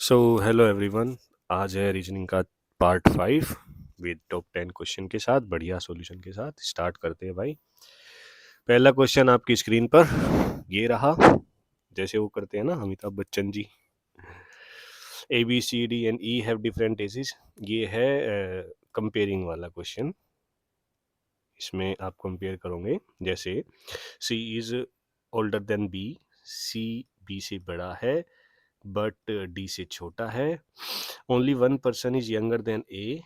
So hello everyone. आज है reasoning का पार्ट 5 विद टॉप 10 क्वेश्चन के साथ, बढ़िया सॉल्यूशन के साथ। स्टार्ट करते हैं भाई। पहला क्वेश्चन आपकी स्क्रीन पर ये रहा, जैसे वो करते हैं ना Amitabh Bachchan ji. A B C D and E have different ages. ये है कंपेयरिंग वाला क्वेश्चन। इसमें आप कंपेयर करोगे, जैसे C is older than B, C B से बड़ा है बट डी से छोटा है। Only one person is younger than A.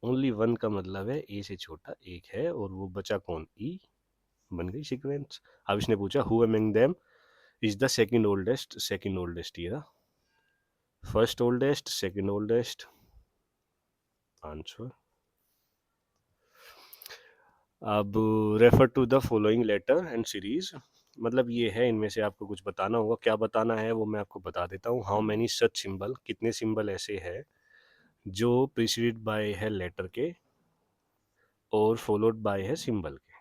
Only one का मतलब है ए से छोटा एक है, और वो बचा कौन? ई। बन गई सीक्वेंस। अब इसने पूछा who among them is the second oldest. Second oldest ये रहा, first oldest, second oldest. Answer. अब refer to the following letter and series. मतलब ये है, इनमें से आपको कुछ बताना होगा। क्या बताना है वो मैं आपको बता देता हूँ। हाउ मैनी सच सिंबल, कितने सिंबल ऐसे हैं जो प्रीसीडेड बाय है लेटर के और फॉलोड बाय है सिंबल के।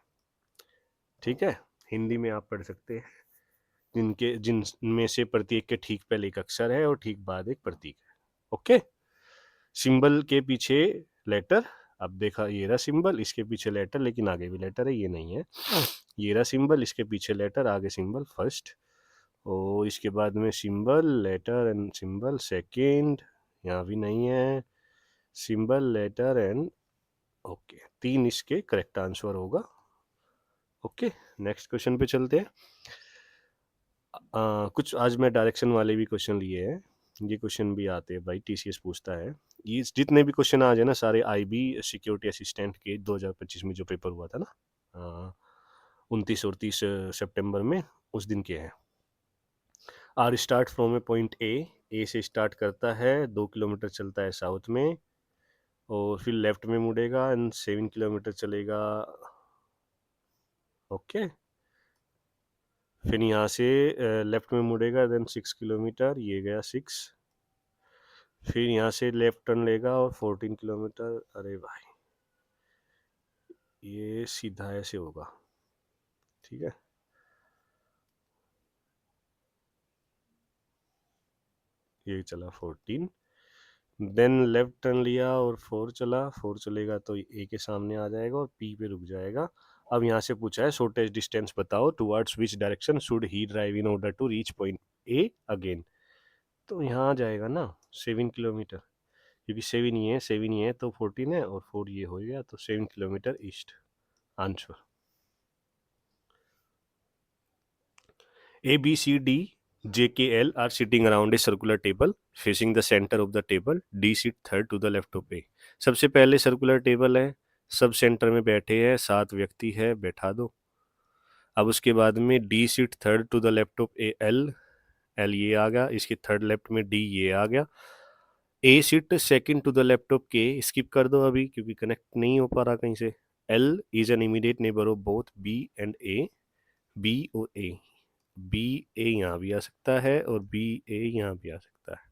ठीक है, हिंदी में आप पढ़ सकते हैं। जिनमें से प्रत्येक के ठीक पहले एक अक्षर है और ठीक बाद एक प्रतीक है। ओके, सिंबल के पीछे लेटर। अब देखा, ये रहा सिंबल, इसके पीछे लेटर, लेकिन आगे भी लेटर है, ये नहीं है। ये रहा सिंबल, इसके पीछे लेटर, आगे सिंबल फर्स्ट, और इसके बाद में symbol letter and symbol second. यहाँ भी नहीं है, सिंबल लेटर एंड। ओके, तीन इसके करेक्ट आंसर होगा। ओके, नेक्स्ट क्वेश्चन पे चलते हैं। कुछ आज मैं डायरेक्शन वाले भी क्वेश्चन लिए हैं। ये क्वेश्चन भी आते हैं भाई, टीसीएस पूछता है। ये जितने भी क्वेश्चन आज है ना, सारे आईबी सिक्योरिटी असिस्टेंट के 2025 में जो पेपर हुआ था ना, 29 और 30 सितंबर में, उस दिन के हैं। R start from a point A से स्टार्ट करता है, 2 किलोमीटर चलता है साउथ में, और फिर लेफ्ट में मुड़ेगा एंड 7 किलोमीटर चलेगा। ओके, फिर यहाँ से लेफ्ट में मुड़ेगा, देन 6 किलोमीटर, ये गया 6। फिर यहाँ से लेफ्ट टर्न लेगा और 14 किलोमीटर। अरे भाई, ये सीधा ऐसे होगा। ठीक है, ये चला 14, देन लेफ्ट टर्न लिया और 4 चला। 4 चलेगा तो ए के सामने आ जाएगा और पी पे रुक जाएगा। अब यहाँ से पूछा है शॉर्टेस्ट डिस्टेंस बताओ, towards which direction should he drive in order to reach point A again. तो यहाँ आ जाएगा ना 7 किलोमीटर, क्योंकि 7 ही है तो 14 है, और 4 ये हो गया, तो 7 kilometre east. Answer. A, B, C, D, J, K, L are sitting around a circular table facing the center of the table. D sit third to the left of A. सबसे पहले सर्कुलर टेबल है, sub centre में बैठे हैं, 7 व्यक्ति है, बैठा दो। अब उसके बाद में D sit third to the left of A. L, L ये आ गया, इसके थर्ड लेफ्ट में D ये आ गया। A sit second to the left of K, skip कर दो अभी क्योंकि कनेक्ट नहीं हो पा रहा कहीं से। L is an immediate neighbour of both B and A. B और ए, बी ए यहाँ भी आ सकता है और बी ए यहाँ भी आ सकता है।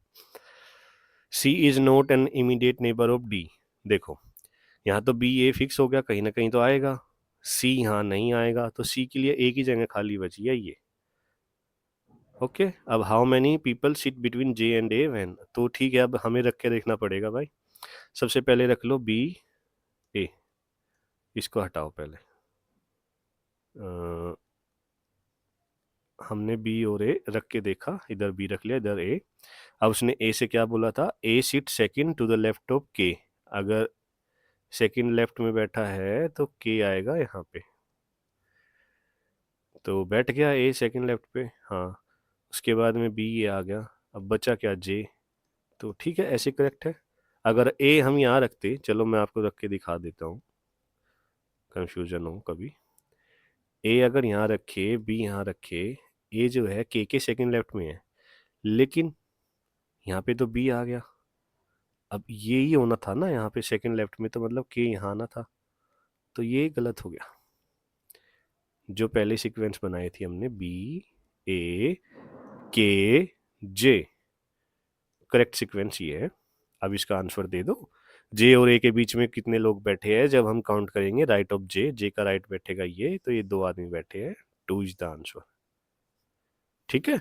C is not an immediate neighbour of D. देखो, यहाँ तो बी ए फिक्स हो गया, कहीं ना कहीं तो आएगा। सी यहाँ नहीं आएगा, तो सी के लिए एक ही जगह खाली बची है, ये। ओके, अब how many people sit between J and A van, तो ठीक है, अब हमें रख के देखना पड़ेगा भाई। सबसे पहले रख लो बी ए, इसको हटाओ पहले। हमने बी और ए रख के देखा, इधर बी रख लिया, इधर ए। अब उसने ए से क्या बोला था? A sit second to the left of K. अगर सेकंड लेफ्ट में बैठा है तो के आएगा यहाँ पे, तो बैठ गया ए सेकंड लेफ्ट पे। हाँ, उसके बाद में बी ये आ गया, अब बचा क्या? जे। तो ठीक है, ऐसे करेक्ट है। अगर ए हम यहाँ रखते, चलो मैं आपको रख के दिखा देता हूँ, कंफ्यूजन हो कभी। ए अगर यहाँ रखे, बी यहाँ रखे, ए जो है के सेकंड लेफ्ट में है, लेकिन यहाँ पे तो बी आ गया। अब ये ही होना था ना यहाँ पे सेकंड लेफ्ट में, तो मतलब के यहाँ आना था, तो ये गलत हो गया। जो पहले सीक्वेंस बनाई थी हमने, बी ए के जे, करेक्ट सीक्वेंस ये है। अब इसका आंसर दे दो। जे और ए के बीच में कितने लोग बैठे हैं जब हम काउंट करेंगे? राइट ऑफ जे, जे का राइट बैठेगा ये, तो ये 2 आदमी बैठे हैं। 2 इज द आंसर। ठीक है।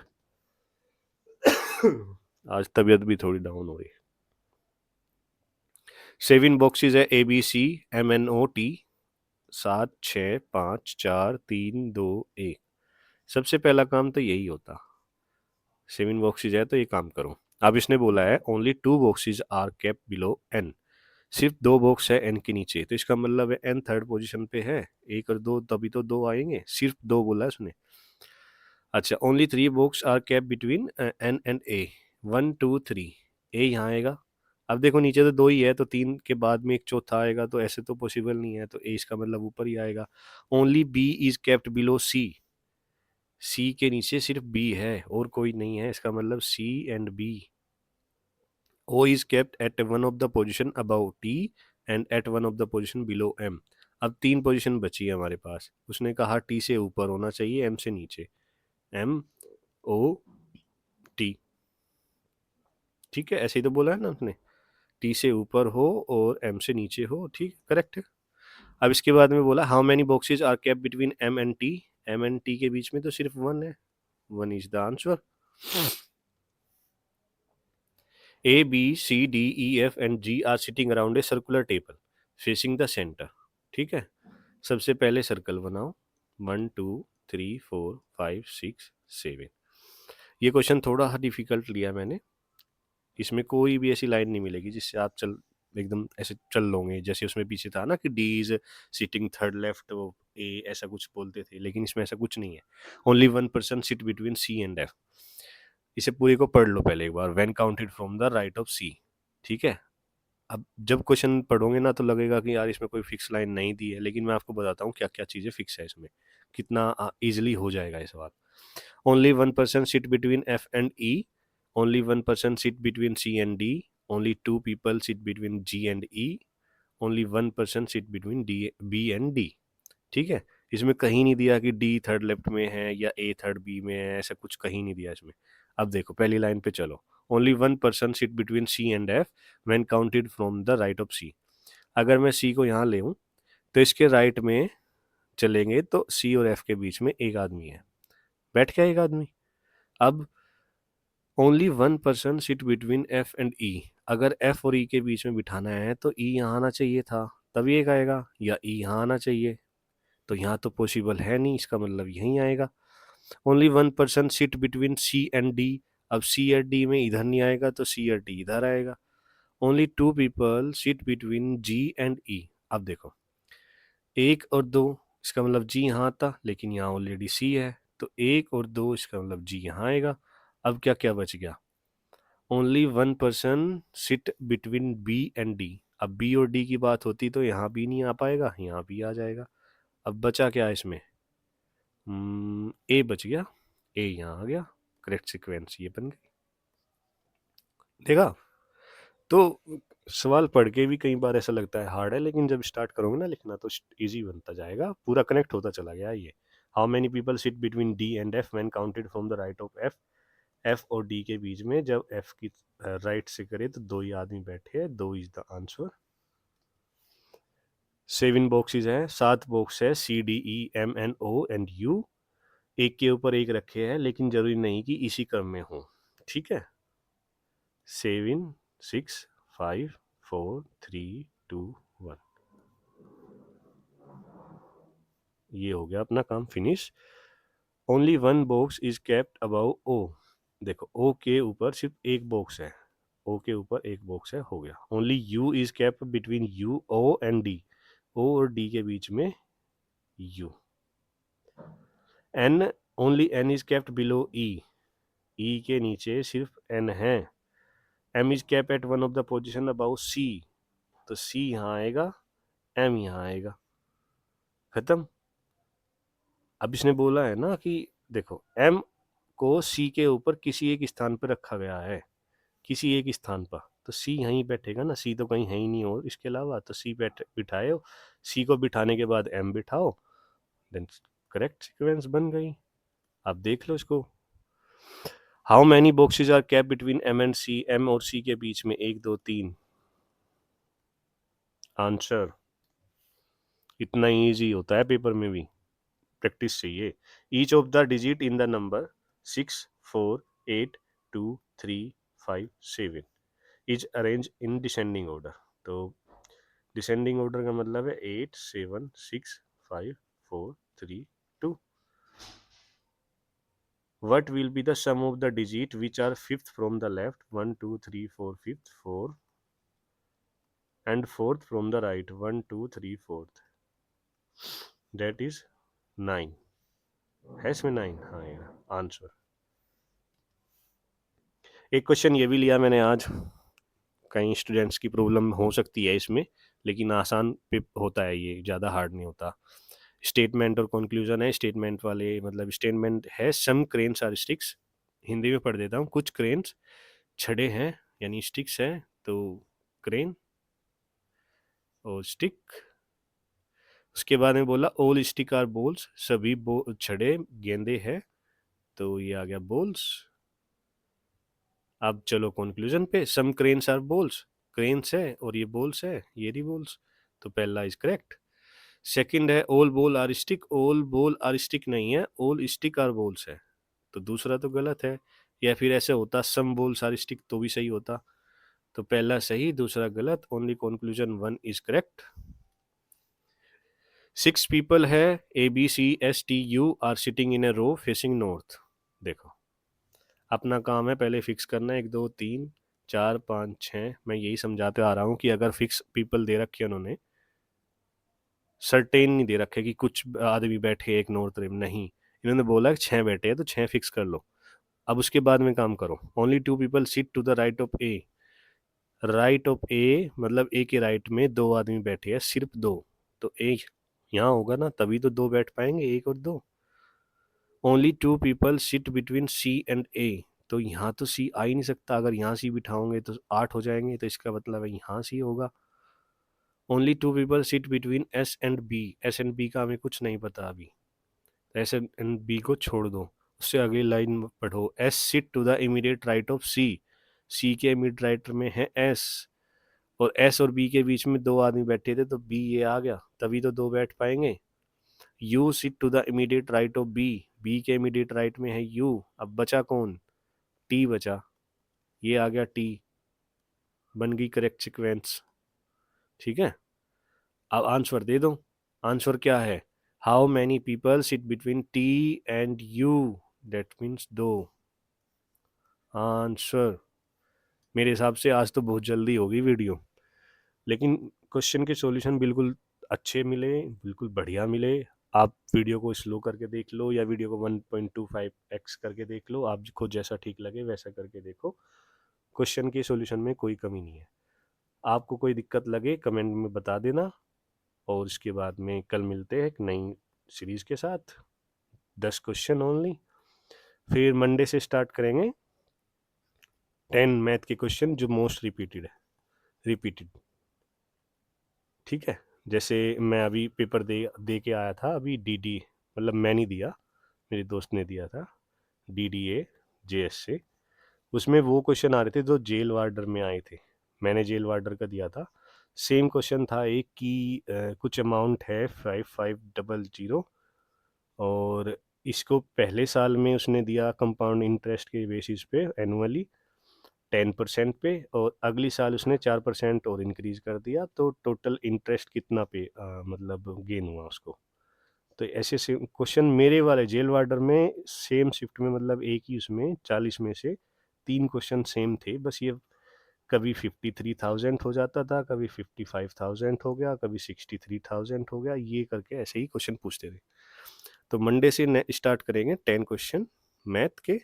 आज तबीयत भी थोड़ी डाउन हो रही है। 7 बॉक्सेस है ABCMNOT, 7 6 5 4 3 2 1। सबसे पहला काम तो यही होता, 7 बॉक्सेस है तो ये काम करो। अब इसने बोला है only 2 boxes are kept below n, सिर्फ 2 बॉक्स है n के नीचे, तो इसका मतलब है n थर्ड पोजीशन पे है, 1 और 2 तभी तो 2 आएंगे, सिर्फ 2 बोला है उसने। अच्छा, only 3 box are kept between n and a, 1 2 3, a यहाँ आएगा। अब देखो नीचे तो 2 ही है, तो 3 के बाद में एक चौथा आएगा, तो ऐसे तो पॉसिबल नहीं है, तो a इसका मतलब ऊपर ही आएगा। Only b is kept below c, c के नीचे सिर्फ b है और कोई नहीं है, इसका मतलब c and b। O is kept at one of the position above T and at one of the position below M। अब 3 पोजीशन बची है हमारे पास, उसने कहा T से ऊपर होना चाहिए, M से नीचे, M O T, ठीक है, ऐसे ही तो बोला है ना उसने, T से ऊपर हो और M से नीचे हो, ठीक, करेक्ट है। अब इसके बाद में बोला how many boxes are kept between M and T, M and T के बीच में तो सिर्फ 1 है, 1 is the answer. A, B, C, D, E, F and G are sitting around a circular table facing the center। ठीक है, सबसे पहले सर्कल बनाओ, 1 2 3 4 5 6 7। ये क्वेश्चन थोड़ा सा डिफिकल्ट लिया मैंने, इसमें कोई भी ऐसी लाइन नहीं मिलेगी जिससे आप चल एकदम ऐसे चल लोगे, जैसे उसमें पीछे था ना कि D is sitting third left A, ऐसा कुछ बोलते थे, लेकिन इसमें ऐसा कुछ नहीं है। Only 1% sit between C and F. इसे पूरी को पढ़ लो पहले एक बार, when counted from the right of C. ठीक है, अब जब क्वेश्चन पढ़ोगे ना तो लगेगा कि यार इसमें कोई फिक्स लाइन नहीं दी है, लेकिन मैं आपको बताता हूँ क्या क्या चीज़ें फिक्स है इसमें, कितना इजिली हो जाएगा ये सवाल। Only 1% sit between F and E, only 1% sit between C and D, only 2 people sit between G and E, only 1% sit between D B and D. ठीक है, इसमें कहीं नहीं दिया कि डी थर्ड लेफ्ट में है या ए थर्ड बी में है, ऐसा कुछ कहीं नहीं दिया इसमें। अब देखो पहली लाइन पे चलो, only 1% sit between C and F when counted from the right of C. अगर मैं सी को यहाँ ले हूँ तो इसके राइट में चलेंगे तो सी और एफ के बीच में एक आदमी है, बैठ गया एक आदमी। अब only 1% sit between F and E, अगर एफ और ई के बीच में बिठाना है तो ई यहाँ आना चाहिए था, तभी एक आएगा, या ई यहाँ आना चाहिए, तो यहाँ तो पॉसिबल है नहीं, इसका मतलब यहीं आएगा। Only 1% sit between C and D, अब सी और डी में इधर नहीं आएगा तो सी और डी इधर आएगा। Only 2 people sit between G and E, अब देखो 1 और 2, इसका मतलब जी यहाँ आता, लेकिन यहाँ ऑलरेडी सी है, तो 1 और 2 इसका मतलब जी यहाँ आएगा। अब क्या क्या बच गया, only 1% sit between B and D, अब बी और डी की बात होती तो यहाँ भी नहीं आ पाएगा, यहाँ भी आ जाएगा। अब बचा क्या इसमें, ए बच गया, ए यहाँ आ गया, करेक्ट सीक्वेंस ये बन गई। देखा, तो सवाल पढ़ के भी कई बार ऐसा लगता है हार्ड है, लेकिन जब स्टार्ट करोगे ना लिखना तो इजी बनता जाएगा, पूरा कनेक्ट होता चला गया ये। How many people sit between D and F when counted from the right of F, F और डी के बीच में जब एफ की राइट से करे तो 2 ही आदमी बैठे हैं, 2 इज द आंसर। 7 बॉक्सेस हैं, 7 बॉक्स है C D E M N O and U, एक के ऊपर एक रखे हैं, लेकिन जरूरी नहीं कि इसी क्रम में हो। ठीक है, 7 6 5 4 3 2 1, ये हो गया अपना काम finish. Only 1 box is kept above O, देखो ओ के ऊपर सिर्फ एक बॉक्स है, ओ के ऊपर एक बॉक्स है, हो गया। Only U is kept between U O and D, O और डी के बीच में U. N, only N is kept below E, E के नीचे सिर्फ एन है। M is kept at one of the position above C, तो C यहाँ आएगा, एम यहाँ आएगा, खत्म। अब इसने बोला है ना कि देखो एम को सी के ऊपर किसी एक स्थान पर रखा गया है, किसी एक स्थान पर, तो सी यहीं बैठेगा ना, सी तो कहीं है ही नहीं और इसके अलावा, तो सी बिठाए, सी को बिठाने के बाद एम बिठाओ, देन करेक्ट सीक्वेंस बन गई। अब देख लो इसको, how many boxes are kept between M and C, M और सी के बीच में 1 2 3, आंसर। इतना ईजी होता है पेपर में भी, प्रैक्टिस चाहिए। Each of the digit in the number 6 4 8 2 3 5 7 is arrange in descending order. तो डिसेंडिंग ऑर्डर का मतलब है 8 7 6 5 4 3 2। What will be the sum of the digit which are fifth from the left? 1 2 3 4 fifth 4 and fourth from the right 1 2 3 fourth, that is 9 है इसमें 9। हाँ यार answer. एक question ये भी लिया मैंने आज, कई स्टूडेंट्स की प्रॉब्लम हो सकती है इसमें, लेकिन आसान पे होता है, ये ज़्यादा हार्ड नहीं होता। स्टेटमेंट और कंक्लूजन है। स्टेटमेंट वाले मतलब स्टेटमेंट है सम क्रेन्स आर स्टिक्स, हिंदी में पढ़ देता हूँ, कुछ क्रेन्स छड़े हैं यानी स्टिक्स है, तो क्रेन और स्टिक। उसके बाद में बोला ऑल स्टिक आर बोल्स, सभी छड़े गेंदे हैं, तो ये आ गया बोल्स। अब चलो कंक्लूजन पे, सम क्रेन्स आर बोल्स, क्रेन्स है और ये बोल्स है, ये रही बोल्स, तो पहला इज करेक्ट। सेकंड है ऑल बोल आर स्टिक, ऑल बोल आर स्टिक नहीं है, ऑल स्टिक आर बोल्स है, तो दूसरा तो गलत है। या फिर ऐसे होता सम बोल्स आर स्टिक तो भी सही होता, तो पहला सही दूसरा गलत, only conclusion 1 is correct. 6 people है ABCSTU are sitting in a row facing north. देखो अपना काम है पहले फिक्स करना, 1 2 3 4 5 6, मैं यही समझाते आ रहा हूँ कि अगर फिक्स पीपल दे रखे उन्होंने, सर्टेन नहीं दे रखे कि कुछ आदमी बैठे एक नॉर्थ में, नहीं, इन्होंने बोला 6 बैठे हैं तो 6 फिक्स कर लो। अब उसके बाद में काम करो, only 2 people sit to the right of A, right of A मतलब ए के राइट में 2 आदमी बैठे हैं, सिर्फ 2, तो ए यहाँ होगा ना, तभी तो 2 बैठ पाएंगे, 1 और 2। Only 2 people sit between C and A, तो यहाँ तो सी आ ही नहीं सकता, अगर यहाँ सी बिठाओगे तो 8 हो जाएंगे, तो इसका मतलब है यहाँ सी होगा। Only 2 people sit between S and B, S and B का हमें कुछ नहीं पता अभी, एस एंड बी को छोड़ दो, उससे अगली लाइन पढ़ो, S sit to the immediate right of C, C के इमीडिएट राइट में है एस, और एस और बी के बीच में 2 आदमी बैठे थे, तो बी ये आ गया, तभी तो 2 बैठ पाएंगे। U sit to the immediate right of B, B के इमीडिएट राइट में है यू, अब बचा कौन, टी बचा, ये आ गया टी, बन गई करेक्ट सीक्वेंस। ठीक है, अब आंसर दे दो, आंसर क्या है, how many people sit between T and you, that means 2। Answer मेरे हिसाब से आज तो बहुत जल्दी होगी वीडियो, लेकिन क्वेश्चन के सॉल्यूशन बिल्कुल अच्छे मिले, बिल्कुल बढ़िया मिले। आप वीडियो को स्लो करके देख लो या वीडियो को 1.25x करके देख लो, आपको जैसा ठीक लगे वैसा करके देखो, क्वेश्चन के सॉल्यूशन में कोई कमी नहीं है। आपको कोई दिक्कत लगे कमेंट में बता देना, और इसके बाद में कल मिलते हैं एक नई सीरीज के साथ, 10 क्वेश्चन ओनली। फिर मंडे से स्टार्ट करेंगे 10 मैथ के क्वेश्चन जो मोस्ट रिपीटेड। ठीक है, जैसे मैं अभी पेपर दे के आया था अभी, DD मतलब मैं नहीं दिया, मेरे दोस्त ने दिया था, DDA JS से, उसमें वो क्वेश्चन आ रहे थे जो जेल वार्डर में आए थे, मैंने जेल वार्डर का दिया था। सेम क्वेश्चन था एक कि कुछ अमाउंट है 5500, और इसको पहले साल में उसने दिया कंपाउंड इंटरेस्ट के बेसिस पे एनुअली 10% पे, और अगली साल उसने 4% और इंक्रीज कर दिया, तो टोटल इंटरेस्ट कितना पे मतलब गेन हुआ उसको। तो ऐसे से क्वेश्चन मेरे वाले जेल वार्डर में सेम शिफ्ट में, मतलब एक ही उसमें 40 में से 3 क्वेश्चन सेम थे, बस ये कभी 53,000 हो जाता था, कभी 55,000 हो गया, कभी 63,000 हो गया, ये करके ऐसे ही क्वेश्चन पूछते थे। तो मंडे से स्टार्ट करेंगे 10 क्वेश्चन मैथ के।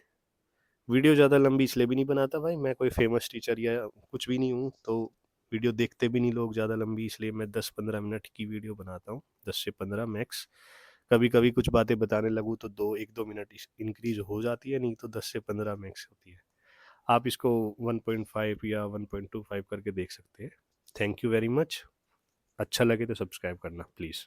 वीडियो ज़्यादा लंबी इसलिए भी नहीं बनाता भाई, मैं कोई फेमस टीचर या कुछ भी नहीं हूँ, तो वीडियो देखते भी नहीं लोग ज़्यादा लंबी, इसलिए मैं 10-15 मिनट की वीडियो बनाता हूँ, 10 से 15 मैक्स। कभी कभी कुछ बातें बताने लगूँ तो 1-2 मिनट इंक्रीज हो जाती है, नहीं तो 10 से 15 मैक्स होती है। आप इसको 1.5 या 1.25 करके देख सकते हैं। थैंक यू वेरी मच, अच्छा लगे तो सब्सक्राइब करना प्लीज़।